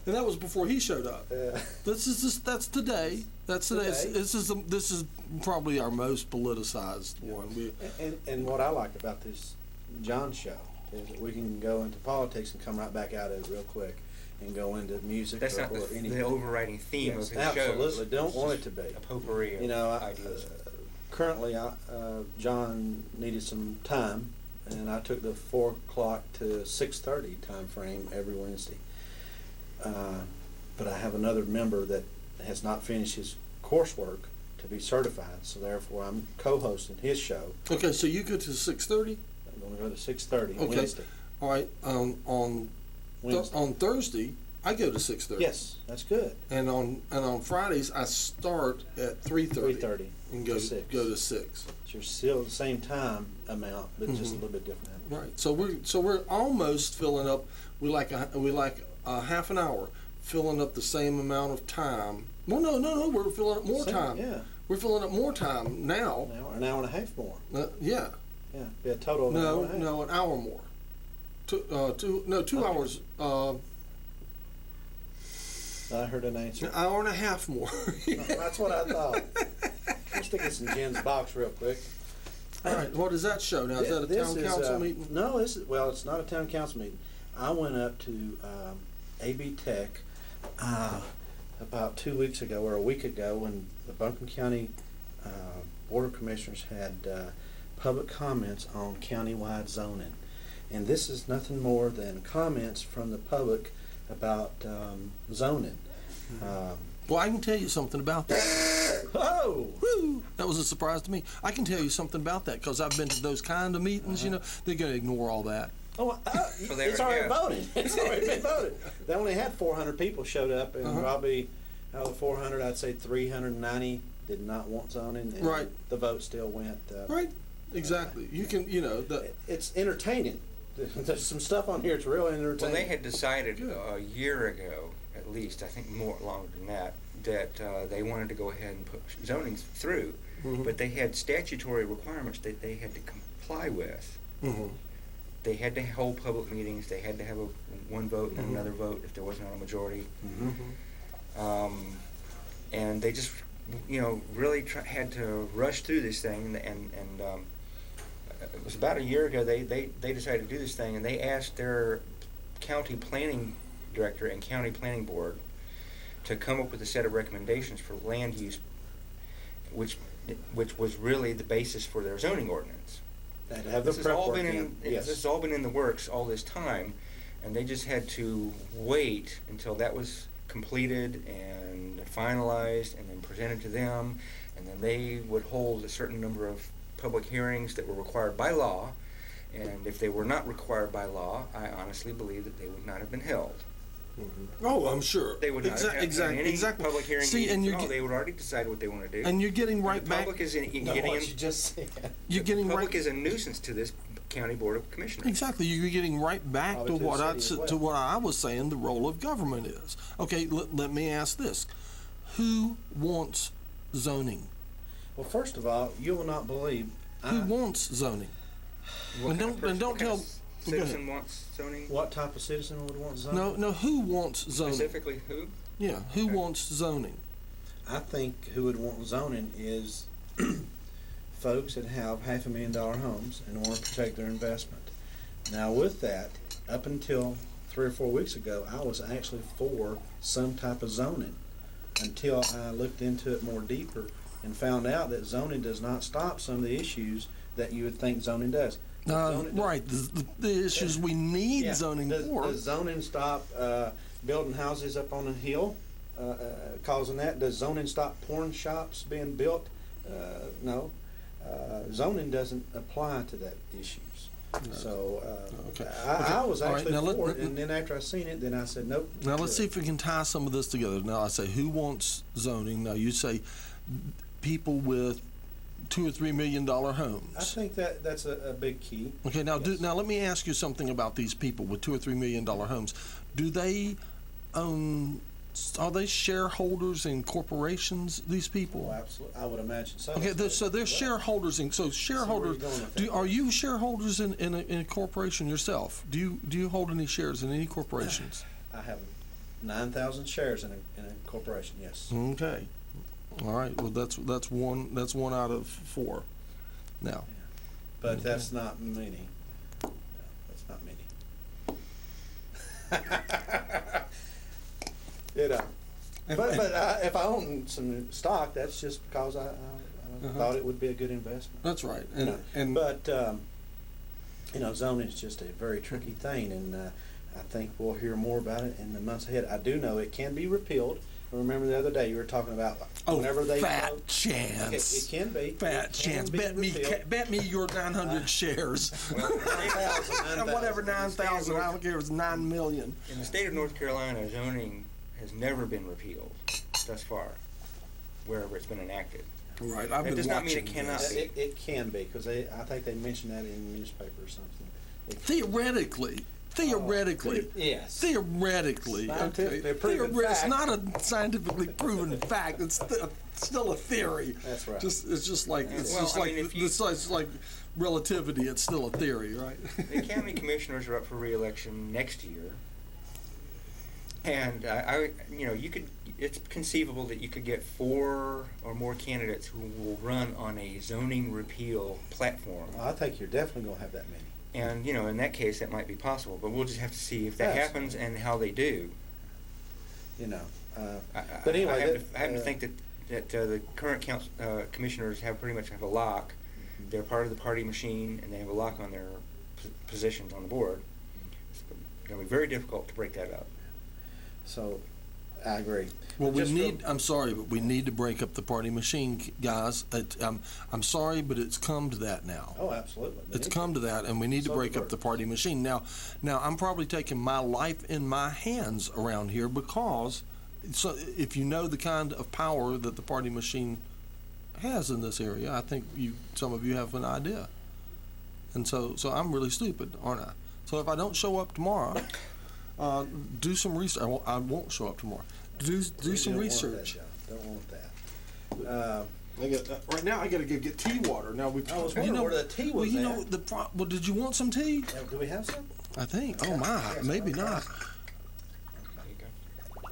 And that was before he showed up. That's today. That's today. This is probably our most politicized one. And what I like about this John show is that we can go into politics and come right back out of it real quick and go into music. That's not anything. the overriding theme of his show. Absolutely, don't want it to be a potpourri of ideas. Currently, John needed some time, and I took the 4 o'clock to 6:30 time frame every Wednesday. But I have another member that has not finished his coursework to be certified, so therefore I'm co-hosting his show. Okay, so you go to 6:30? I'm going to go to 6:30 okay. Wednesday. All right. On Thursday, I go to 6:30. Yes, that's good. And on Fridays, I start at 3:30 and go to 6. So you're still the same time amount, but just a little bit different. Right. So we're almost filling up. We like a half an hour, filling up the same amount of time. Well, no. We're filling up more time. Yeah. We're filling up more time now. An hour and a half more. Yeah. Yeah. Be a total of an hour and a half. No, an hour more. 2 hours. I heard an answer. An hour and a half more. That's what I thought. Let's stick this in Jen's box real quick. All right. What is that show now? Is that a town council meeting? No, it's not a town council meeting. I went up to AB Tech about 2 weeks ago or a week ago when the Buncombe County Board of Commissioners had public comments on countywide zoning. And this is nothing more than comments from the public about zoning. Well, I can tell you something about that. Oh! Woo! That was a surprise to me. I can tell you something about that because I've been to those kind of meetings. You know, they're going to ignore all that. Oh, it's already voted. It's already been voted. They only had 400 people showed up, and probably out of the 400, I'd say 390 did not want zoning. And right. The vote still went. Right. Exactly. You can, it's entertaining. There's some stuff on here that's really entertaining. Well, they had decided a year ago, at least, I think more longer than that, that they wanted to go ahead and put zoning through, but they had statutory requirements that they had to comply with. They had to hold public meetings. They had to have one vote and another vote if there was not a majority. And they just, really had to rush through this thing. And it was about a year ago they decided to do this thing, and they asked their county planning director and county planning board to come up with a set of recommendations for land use, which was really the basis for their zoning ordinance. This has all been in the works all this time, and they just had to wait until that was completed and finalized and then presented to them, and then they would hold a certain number of public hearings that were required by law, and if they were not required by law, I honestly believe that they would not have been held. Oh, I'm sure. They would not have any public hearing. See, and they would already decide what they want to do. And you're getting right back. What you just said. The public is a nuisance to this county board of commissioners. Exactly. You're getting right back to what I was saying. The role of government is. Okay. Let me ask this: who wants zoning? Well, first of all, you will not believe who wants zoning. Don't tell. Citizen wants zoning? What type of citizen would want zoning? No, who wants zoning? Specifically who? Yeah, who wants zoning? I think who would want zoning is folks that have $500,000 homes and want to protect their investment. Now with that, up until 3 or 4 weeks ago, I was actually for some type of zoning until I looked into it more deeper and found out that zoning does not stop some of the issues that you would think zoning does. Right, the issues we need zoning for. Does zoning stop building houses up on a hill, causing that? Does zoning stop porn shops being built? No. Zoning doesn't apply to that issues. No. So I was actually for it, and then after I seen it, then I said nope. Now let's see if we can tie some of this together. Now I say who wants zoning? Now you say people with $2 or $3 million homes. I think that's a big key. Okay, now now let me ask you something about these people with $2 or $3 million homes. Do they own? Are they shareholders in corporations? These people? Oh, absolutely. I would imagine so. Okay, so they're shareholders in. So shareholders. Are you shareholders in a corporation yourself? Do you hold any shares in any corporations? I haven't. 9,000 shares in a corporation, yes. Okay. All right. Well, that's one out of 4. Now. But Okay. that's not many. No, that's not many. You know. But if I own some stock, that's just because I thought it would be a good investment. That's right. You know. And But zoning is just a very tricky thing, and I think we'll hear more about it in the months ahead. I do know it can be repealed. Remember the other day you were talking about whenever they fat vote. chance. It can be. Fat It can chance. be repealed. Bet me your 900 shares. Well, Whatever 9,000. I don't care. It's 9 million. in the state of North Carolina, zoning has never been repealed thus far, wherever it's been enacted. Right. I've That been does not mean watching it cannot this. be. It can be, because I think they mentioned that in the newspaper or something. Theoretically. Yes. Theoretically. Scientifically proven It's fact. not a scientifically proven fact. It's still a theory. That's right. It's just like it's like relativity. It's still a theory, right? The county commissioners are up for re-election next year, and it's conceivable that you could get 4 or more candidates who will run on a zoning repeal platform. I think you're definitely going to have that many. And, in that case, that might be possible, but we'll just have to see if that Yes. happens and how they do. But anyway, I happen to think that the current commissioners pretty much have a lock. They're part of the party machine, and they have a lock on their positions on the board. It's going to be very difficult to break that up. So, I agree. Well, Just I'm sorry, but we need to break up the party machine, guys. I'm sorry, but it's come to that now. Oh, absolutely. It's come to that, and we need to So break the up the bird. party machine. Now, I'm probably taking my life in my hands around here because, so if you know the kind of power that the party machine has in this area, I think some of you have an idea. And so I'm really stupid, aren't I? So if I don't show up tomorrow, do some research. I won't show up tomorrow. Do some research. Don't want that. Right now, I got to go get tea water. Now we. I was wondering where the tea was at. Well, did you want some tea? Do we have some? I think. Oh my, Yes, maybe okay. not. There you go.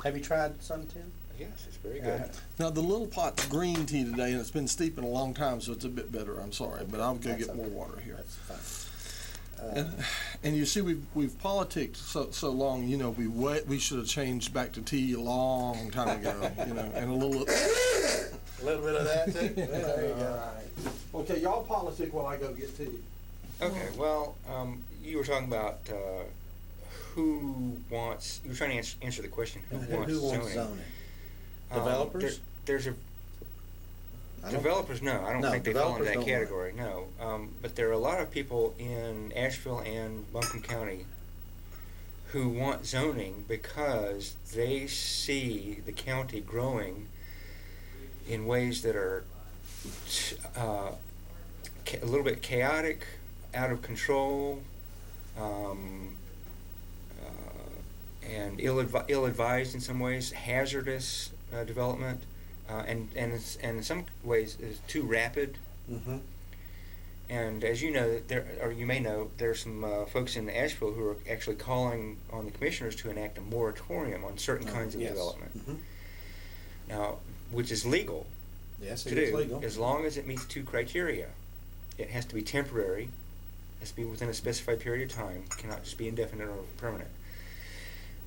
Have you tried suntan? Yes, it's very good. Now the little pot's green tea today, and it's been steeping a long time, so it's a bit bitter. I'm sorry, but I'll go That's get more okay. water here. That's fine. And you see, we've politicked so long. We should have changed back to tea a long time ago. And a little. A little bit of that too. There you go. Okay, y'all politic while I go get tea. Okay, well, you were talking about who wants. You were trying to answer the question: who wants zoning? Developers? There's a I don't- developers. No, I don't No, think they fall into developers that don't category. No, but there are a lot of people in Asheville and Buncombe County who want zoning because they see the county growing in ways that are a little bit chaotic, out of control, and ill-advised in some ways, hazardous development, and in some ways is too rapid. Mm-hmm. And as you know, you may know, there's some folks in Asheville who are actually calling on the commissioners to enact a moratorium on certain kinds of Yes. development. Mm-hmm. Now, which is legal Yes, to it is do, legal. as long as it meets 2 criteria. It has to be temporary, has to be within a specified period of time, cannot just be indefinite or permanent.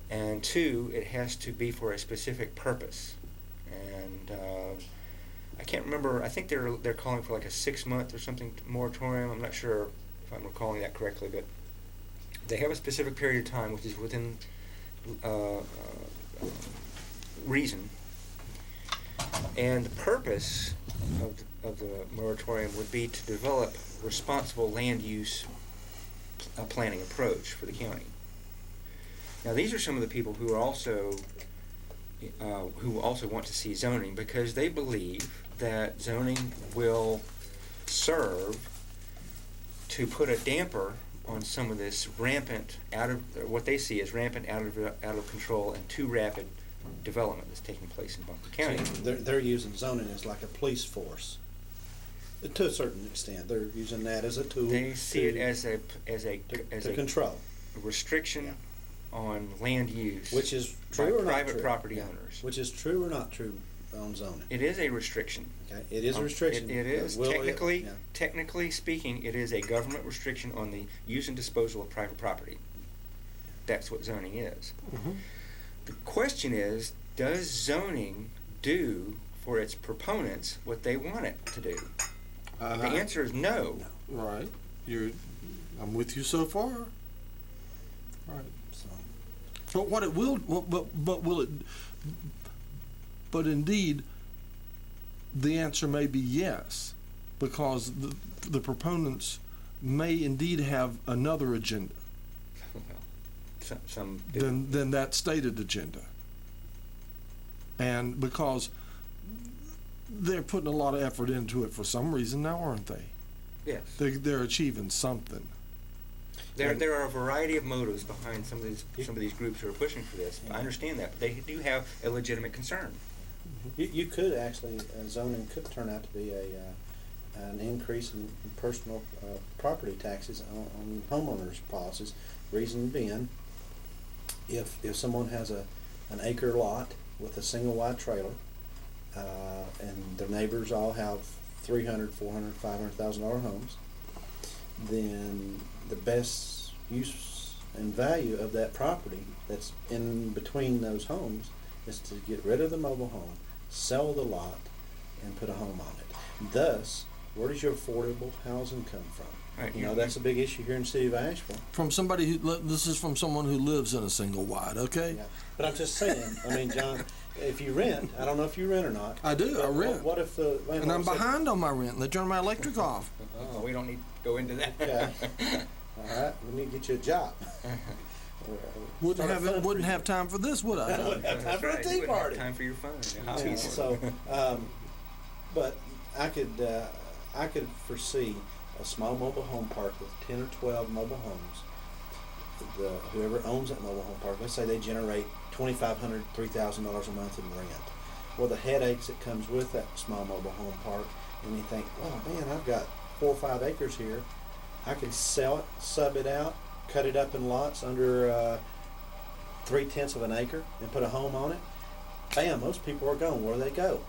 And 2, it has to be for a specific purpose. And I can't remember. I think they're calling for like a 6-month or something moratorium. I'm not sure if I'm recalling that correctly, but they have a specific period of time which is within reason. And the purpose of the moratorium would be to develop responsible land use planning approach for the county. Now, these are some of the people who are also want to see zoning because they believe that zoning will serve to put a damper on some of this rampant what they see as rampant out of control and too rapid development that's taking place in Buncombe County. They're using zoning as like a police force. To a certain extent, they're using that as a tool. They see it as a control. restriction on land use. Which is by true or not private true? property Yeah. owners. Which is true or not true on zoning? It is a restriction. Okay, it is a restriction. It is Will technically, yeah. technically speaking, it is a government restriction on the use and disposal of private property. That's what zoning is. Mhm. The question is, does zoning do for its proponents what they want it to do? The answer is no. Right. I'm with you so far. Right. So, But what it will, but will it, but indeed, the answer may be yes, because the proponents may indeed have another agenda Well, some than that stated agenda. And because they're putting a lot of effort into it for some reason now, aren't they? yes. They're achieving something. There are a variety of motives behind some of these groups who are pushing for this. I understand that, but they do have a legitimate concern. you could actually, zoning could turn out to be an increase in personal property taxes on homeowners' policies. Reason being, if someone has an acre lot with a single wide trailer, and their neighbors all have $300,000, $400,000, $500,000 homes, then the best use and value of that property that's in between those homes is to get rid of the mobile home, sell the lot, and put a home on it. Thus, where does your affordable housing come from? Right, You know, that's a big issue here in the city of Asheville. From somebody this is from someone who lives in a single wide, okay? Yeah. But I'm just saying, I mean, John, if you rent, I don't know if you rent or not. I do, I but rent. What if the landlord And I'm said- behind on my rent, and they turn my electric off. Oh, we don't need to go into that. Okay. All right, we need to get you a job. Wouldn't Start a fund wouldn't for have time for this, would I? Wouldn't have time That's for a right. tea You wouldn't have party. time for your fun and your Yeah, hobbies. so, but I could foresee a small mobile home park with 10 or 12 mobile homes. Whoever owns that mobile home park, let's say they generate $2,500, $3,000 a month in rent. Well, the headaches that comes with that small mobile home park, and you think, oh man, I've got 4 or 5 acres here. I can sell it, sub it out, cut it up in lots under 3/10 of an acre, and put a home on it. Bam, most people are gone. Where do they go?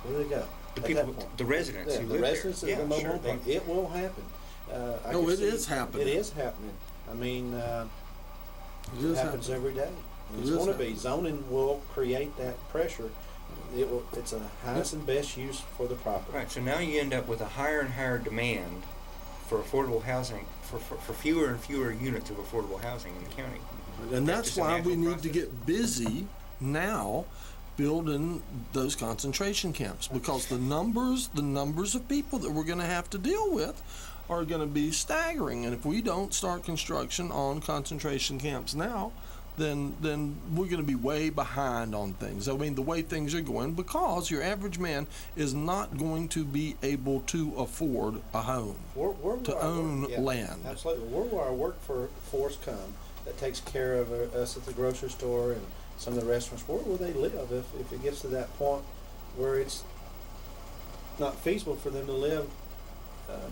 Where do they go? The At people, that point. the residents Yeah, who the live residents there. of the mobile sure, home park. It will happen. I No, can it see is happening. It is happening. I mean, It it is happens happening. every day. And It it's is going to be. happening. Zoning will create that pressure. It's a highest and best use for the property. Right, so now you end up with a higher and higher demand for affordable housing, for fewer and fewer units of affordable housing in the county. And that's just a why we natural need to process. get busy now building those concentration camps, because the numbers of people that we're going to have to deal with are going to be staggering. And if we don't start construction on concentration camps now, then we're going to be way behind on things. I mean, the way things are going, because your average man is not going to be able to afford a home. Where To will our own work- yeah, land. Absolutely. Where will our workforce come that takes care of us at the grocery store and some of the restaurants? Where will they live if it gets to that point where it's not feasible for them to live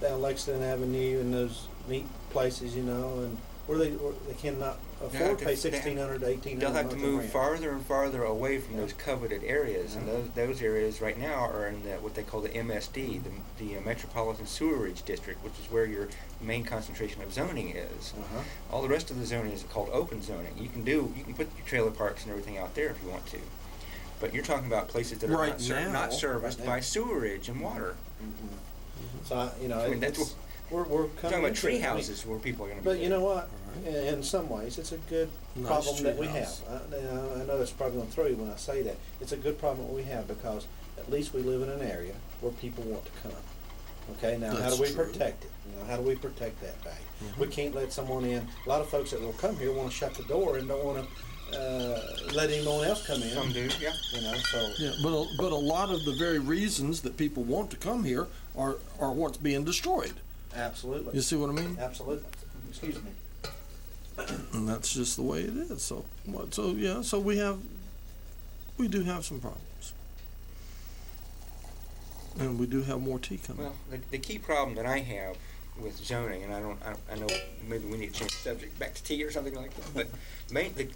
down Lexington Avenue and those neat places, you know, and where they cannot afford to pay $1,600 to $1,800 They'll a have month to in move rent. farther and farther away from Yeah. those coveted areas, and those areas right now are in what they call the MSD, the Metropolitan Sewerage District, which is where your main concentration of zoning is. Uh-huh. All the rest of the zoning is called open zoning. You can put your trailer parks and everything out there if you want to, but you're talking about places that are Right now. not serviced Right now. by sewerage and water. Mhm. So, I mean, that's it's, we're You're coming talking about into tree it. I mean, houses where people are going to be. But you know what? Right. In some ways, it's a good Nice problem that we tree have. house. I know it's probably going to throw you when I say that. It's a good problem that we have because at least we live in an area where people want to come. Okay, now how That's do we true. protect it? You know, how do we protect that value? Mhm. We can't let someone in. A lot of folks that will come here want to shut the door and don't want to let anyone else come in. Some do, yeah. You know, so Yeah, but a lot of the very reasons that people want to come here are what's being destroyed. absolutely, You see what I mean? absolutely. Excuse me. And that's just the way it is. So we do have some problems, and we do have more tea coming. Well, the key problem that I have with zoning, and I know maybe we need to change the subject back to tea or something like that. But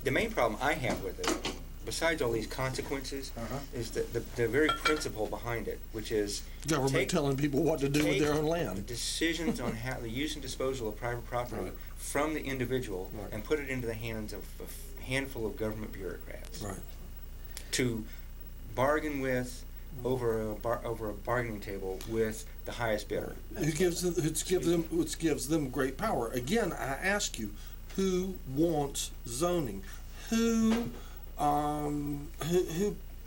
the main problem I have with it, besides all these consequences, is the very principle behind it, which is Government telling people what to do with their own land. Decisions on how the use and disposal of private property Right. from the individual Right. and put it into the hands of a handful of government bureaucrats Right. to bargain with over a bargaining table with the highest bidder. Which gives them great power. Again, I ask you, who wants zoning? Who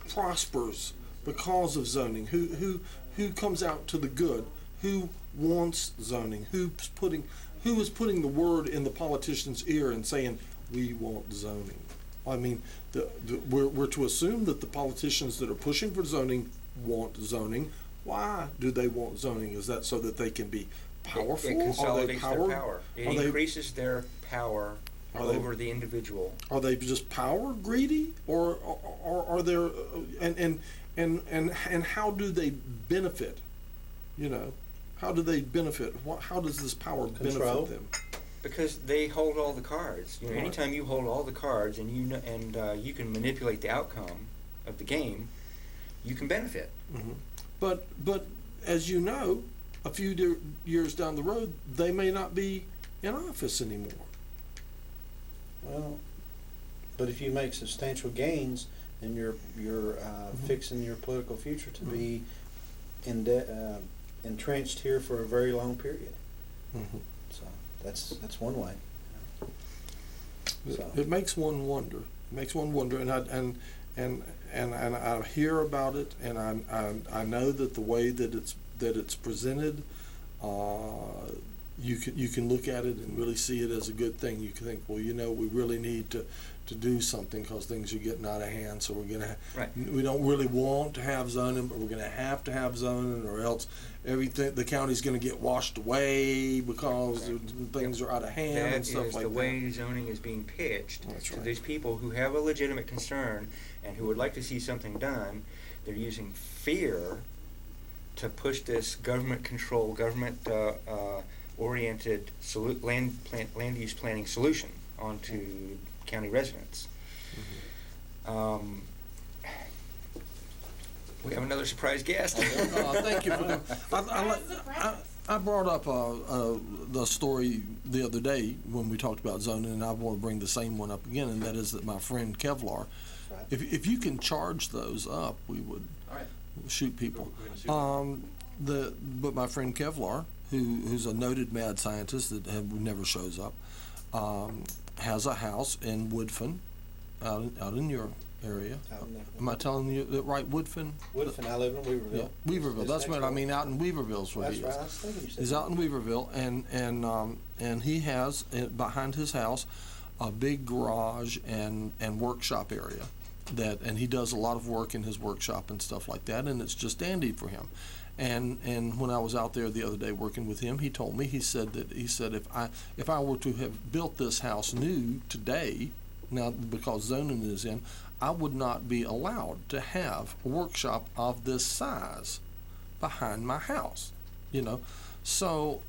prospers because of zoning? Who comes out to the good? Who wants zoning? Who is putting the word in the politician's ear and saying, we want zoning? I mean, we're to assume that the politicians that are pushing for zoning want zoning. Why do they want zoning? Is that so that they can be powerful? It consolidates their power. It Are they- increases their power Are they- over the individual. Are they just power greedy, or are there and how do they benefit? You know, how do they benefit? How does this power Control. benefit them? Because they hold all the cards. You know, Right. anytime you hold all the cards and you can manipulate the outcome of the game, you can benefit. Mm-hmm. But as you know, a few years down the road, they may not be in office anymore. Well, but if you make substantial gains, then you're fixing your political future to be entrenched here for a very long period. Mm-hmm. So that's one way. So. It makes one wonder. It makes one wonder, and I hear about it, and I know that the way that it's presented, you can look at it and really see it as a good thing. You can think, well, you know, we really need to do something because things are getting out of hand. So we don't really want to have zoning, but we're going to have zoning, or else everything the county's going to get washed away because things are out of hand and stuff like that. That is the way zoning is being pitched to these people who have a legitimate concern and who would like to see something done. They're using fear to push this government control, government oriented land use planning solution onto county residents. Mm-hmm. We have another surprise guest. Thank you for that. I brought up the story the other day when we talked about zoning, and I want to bring the same one up again, and that is that my friend Kevlar, Right. if you can charge those up, we would shoot people. But my friend Kevlar, who's a noted mad scientist that never shows up, has a house in Woodfin, out in your area. Am I telling you that right? Woodfin? Woodfin, I live in Weaverville. Yeah, Weaverville. It's That's next what I door. mean. Out in Weaverville's where That's he right. is. I was thinking you said He's out in Weaverville, and he has behind his house a big garage and workshop area and he does a lot of work in his workshop and stuff like that, and it's just dandy for him. And when I was out there the other day working with him, he told me, he said if I were to have built this house new today, now because zoning is in, I would not be allowed to have a workshop of this size behind my house, you know. So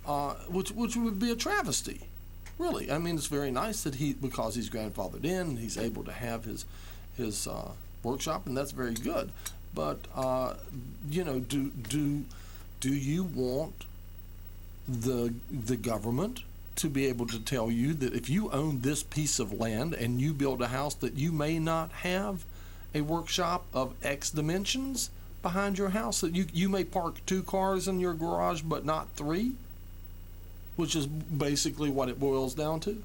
which would be a travesty, really. I mean, it's very nice that because he's grandfathered in, he's able to have his workshop, and that's very good. But you know, do you want the government to be able to tell you that if you own this piece of land and you build a house, that you may not have a workshop of X dimensions behind your house, that you may park 2 cars in your garage but not 3, which is basically what it boils down to?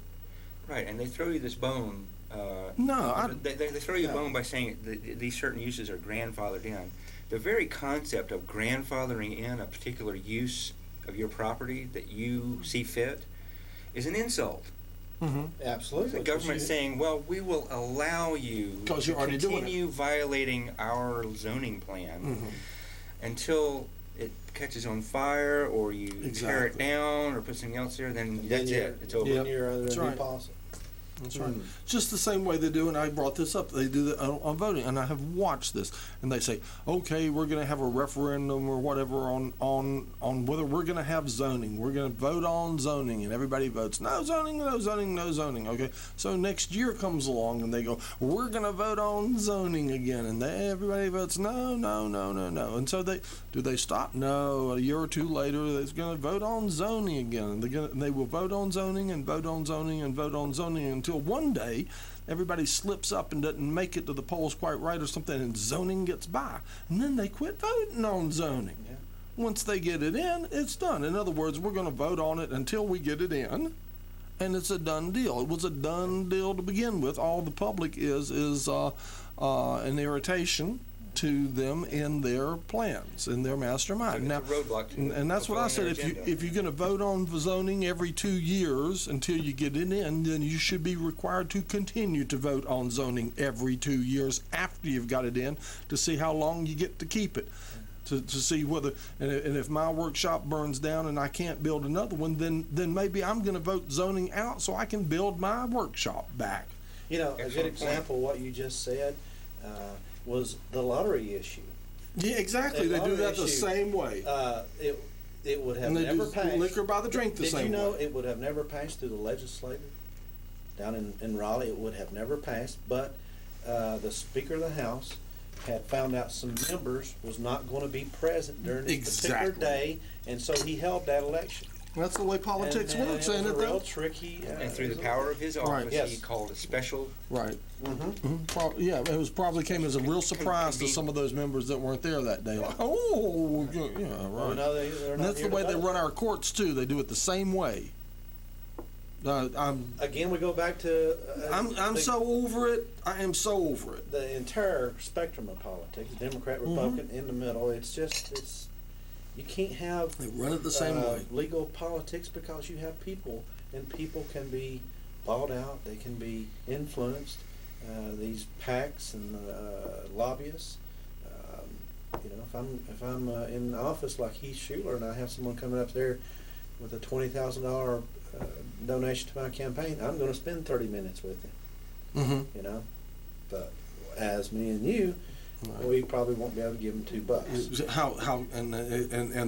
Right, and they throw you this bone. They throw you a bone by saying that these certain uses are grandfathered in. The very concept of grandfathering in a particular use of your property that you see fit is an insult. Mm-hmm. Absolutely. The government saying, well, we will allow you to continue violating our zoning plan until it catches on fire or you tear it down or put something else there, then that's it. It's over. You're under a new policy. That's right. Just the same way they do, and I brought this up, they do that on voting, and I have watched this, and they say, okay, we're going to have a referendum or whatever on whether we're going to have zoning. We're going to vote on zoning, and everybody votes, no zoning, no zoning, no zoning, okay? So next year comes along, and they go, we're going to vote on zoning again, and everybody votes, no, no, no, no, no. And so do they stop? No. A year or two later, they're going to vote on zoning again, and they will vote on zoning and vote on zoning and vote on zoning until one day everybody slips up and doesn't make it to the polls quite right or something, and zoning gets by, and then they quit voting on zoning. Yeah. Once they get it in, it's done. In other words, we're going to vote on it until we get it in, and it's a done deal. It was a done deal to begin with. All the public is an irritation to them in their plans, in their mastermind. It's a roadblock to and that's what I said. If you're going to vote on zoning every 2 years until you get it in, then you should be required to continue to vote on zoning every 2 years after you've got it in to see how long you get to keep it. To see whether, and if my workshop burns down and I can't build another one, then maybe I'm going to vote zoning out so I can build my workshop back. You know, a good example of what you just said was the lottery issue. Yeah, exactly. They do that the same way. It would have And they never do passed. liquor by the drink the Did same you know way. it would have never passed through the legislature down in Raleigh? It would have never passed, but the Speaker of the House had found out some members was not going to be present during this particular day, and so he held that election. That's the way politics works, ain't it? it? Real tricky. And through the power of his office, Yes. he called a special. Right. Yeah, it was probably came as a real surprise to some of those members that weren't there that day. Like, oh, yeah, Well, right. no, they're And not that's here the way to they vote. run our courts too. They do it the same way. Again, we go back to. I'm so over it. I am so over it. The entire spectrum of politics, Democrat, Republican, in the middle. It's you can't have They run it the same way. legal politics because you have people, and people can be bought out. They can be influenced. These PACs and lobbyists. You know, if I'm in office like Heath Schuler and I have someone coming up there with a $20,000 donation to my campaign, I'm going to spend 30 minutes with him. Mm-hmm. You know, but as me and you, we probably won't be able to give them $2. How and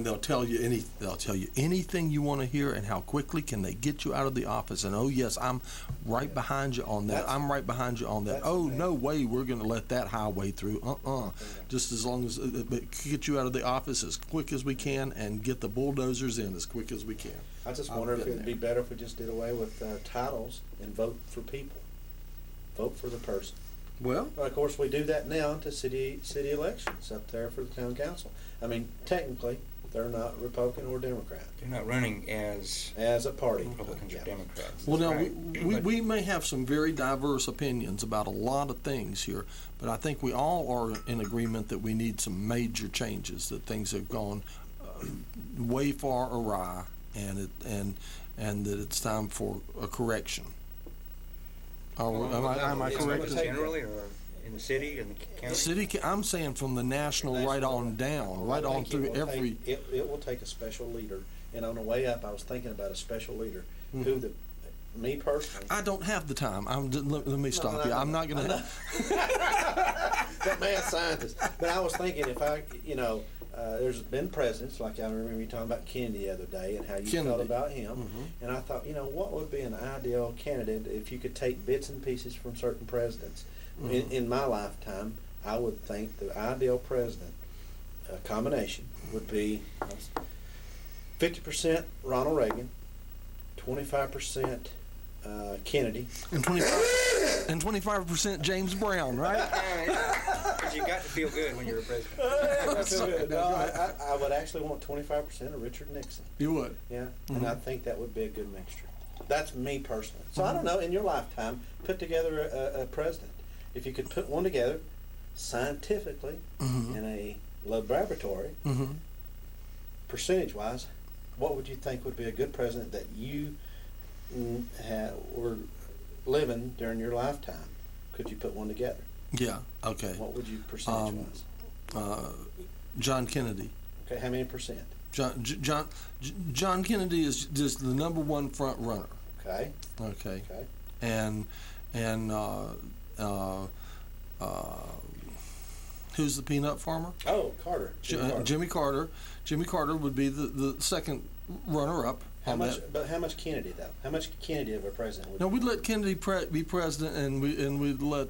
they'll tell you anything you want to hear, and how quickly can they get you out of the office? And oh yes, I'm right behind you on that. I'm right behind you on that. Oh no way, we're going to let that highway through. Just as long as get you out of the office as quick as we can, and get the bulldozers in as quick as we can. I just wonder if it'd be better if we just did away with titles and vote for people. Vote for the person. Well, Of course, we do that now to city elections up there for the town council. I mean, technically, they're not Republican or Democrat They're not running as as a party. Republicans or Democrats. well, now Right. we may have some very diverse opinions about a lot of things here, but I think we all are in agreement that we need some major changes. That things have gone way far awry, and that it's time for a correction. Am I correct? Generally, or in the city and the county? I'm saying from the national right on down, right on through every. It will take a special leader. And on the way up, I was thinking about a special leader me personally. I don't have the time. Let me stop you. I'm not going to. That mad scientist. But I was thinking there's been presidents, like I remember you talking about Kennedy the other day and how you felt about him. Mm-hmm. And I thought, what would be an ideal candidate if you could take bits and pieces from certain presidents? Mm-hmm. In my lifetime, I would think the ideal president combination would be 50% Ronald Reagan, 25% Kennedy, and 25% James Brown, right? Because you got to feel good when you're a president. No, I would actually want 25% of Richard Nixon. You would. Yeah, Mm-hmm. and I think that would be a good mixture. That's me personally. So I don't know, in your lifetime, put together a president. If you could put one together scientifically in a laboratory, percentage-wise, what would you think would be a good president that you were living during your lifetime? Could you put one together? Yeah. Okay. What would you percentage-wise? John Kennedy. Okay, how many percent? John Kennedy is just the number one front runner. Okay. Okay. Okay. and who's the peanut farmer? Oh, Carter. Jimmy Carter. Jimmy Carter would be the second runner-up. How much? But how much Kennedy though? How much Kennedy of a president would? No, we'd let Kennedy be president, and we'd let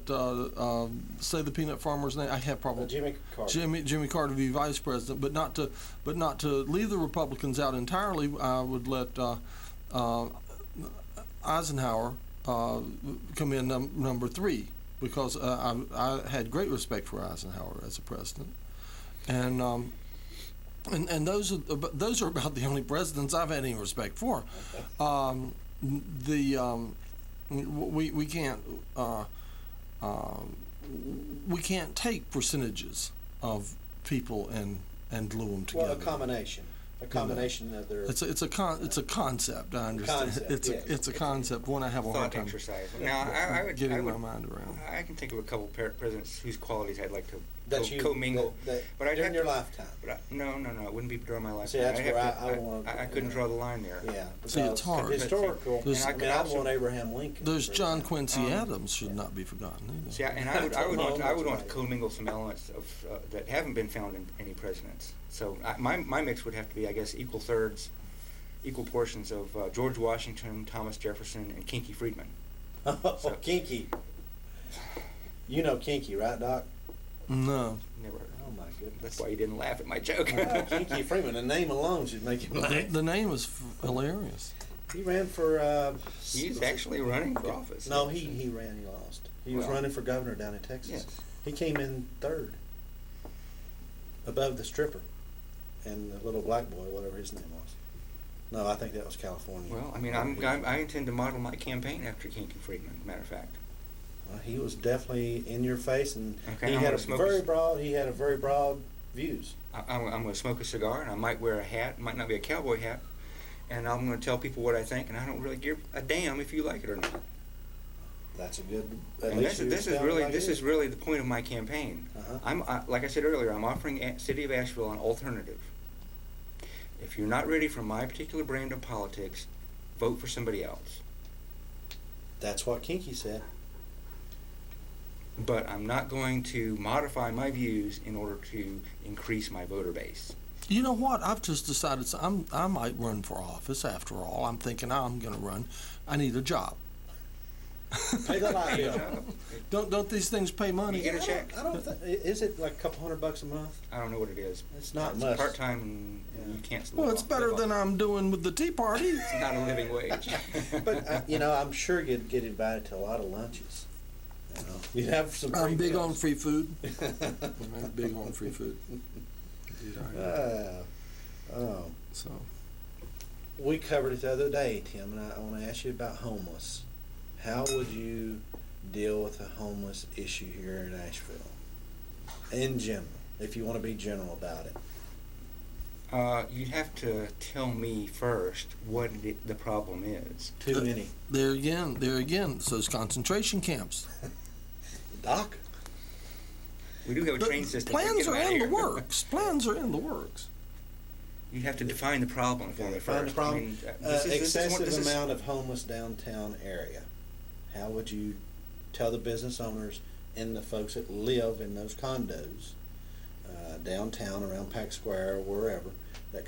say the peanut farmer's name. I have probably Jimmy Carter. Jimmy Carter be vice president, but not to leave the Republicans out entirely. I would let Eisenhower come in number 3, because I had great respect for Eisenhower as a president, and those are about the only presidents I've had any respect for. We can't take percentages of people and glue them together. Well, a combination of their. It's a concept. I understand. It's a concept. One I have a hard Thought time exercise. Now, I would getting I would, my mind around. I can think of a couple presidents whose qualities I'd like to That you commingle. But I'd during have your to, lifetime. But no, it wouldn't be during my lifetime. See, that's I'd have where to- I want. I couldn't draw the line there. Yeah. See, it's because hard. Historical. There's- I mean, I want Abraham Lincoln. There's for John example. Quincy Adams should not be forgotten either. See, and I would want to commingle some elements of that haven't been found in any presidents. So my mix would have to be, I guess, equal portions of George Washington, Thomas Jefferson, and Kinky Friedman. Oh, Kinky. You know Kinky, right, Doc? No. Never heard. Oh my goodness. That's why you didn't laugh at my joke. Kinky Freeman. The name alone should make him laugh. The name is hilarious. He ran for. He's actually running for office. No, he ran. He lost. He was running for governor down in Texas. Yes. He came in 3rd, above the stripper, and the little black boy, whatever his name was. No, I think that was California. Well, I mean, I intend to model my campaign after Kinky Friedman. Matter of fact. Well, he was definitely in your face, and Okay, he I'm had gonna smoke He had a very broad views. I'm going to smoke a cigar, and I might wear a hat. It might not be a cowboy hat. And I'm going to tell people what I think, and I don't really give a damn if you like it or not. That's a good. At And least this is really the point of my campaign. Uh-huh. Like I said earlier, I'm offering City of Asheville an alternative. If you're not ready for my particular brand of politics, vote for somebody else. That's what Kinky said. But I'm not going to modify my views in order to increase my voter base. You know what? I've just decided I might run for office after all. I'm thinking I'm going to run. I need a job. Pay the light bill. Don't these things pay money? You get a check. I don't think. Is it like a couple $100 a month? I don't know what it is. It's not It's much. part-time, and you can't live Well, it's off- better live than off- I'm doing with the Tea Party. It's not a living wage. But I'm sure you'd get invited to a lot of lunches. You'd have some. I'm free big on meals. free food. I'm big on free food. Indeed I am. Oh, So we covered it the other day, Tim, and I want to ask you about homeless. How would you deal with the homeless issue here in Asheville, in general, if you want to be general about it? You'd have to tell me first what the problem is. Too many. there again, it's those concentration camps. Doc? We do have a The train system. plans Get are them out in of the here. works. Plans are in the works. You'd have to define the problem for me first. Find the problem. I mean, this is Excessive amount of homeless downtown area. How would you tell the business owners and the folks that live in those condos downtown around Pack Square or wherever that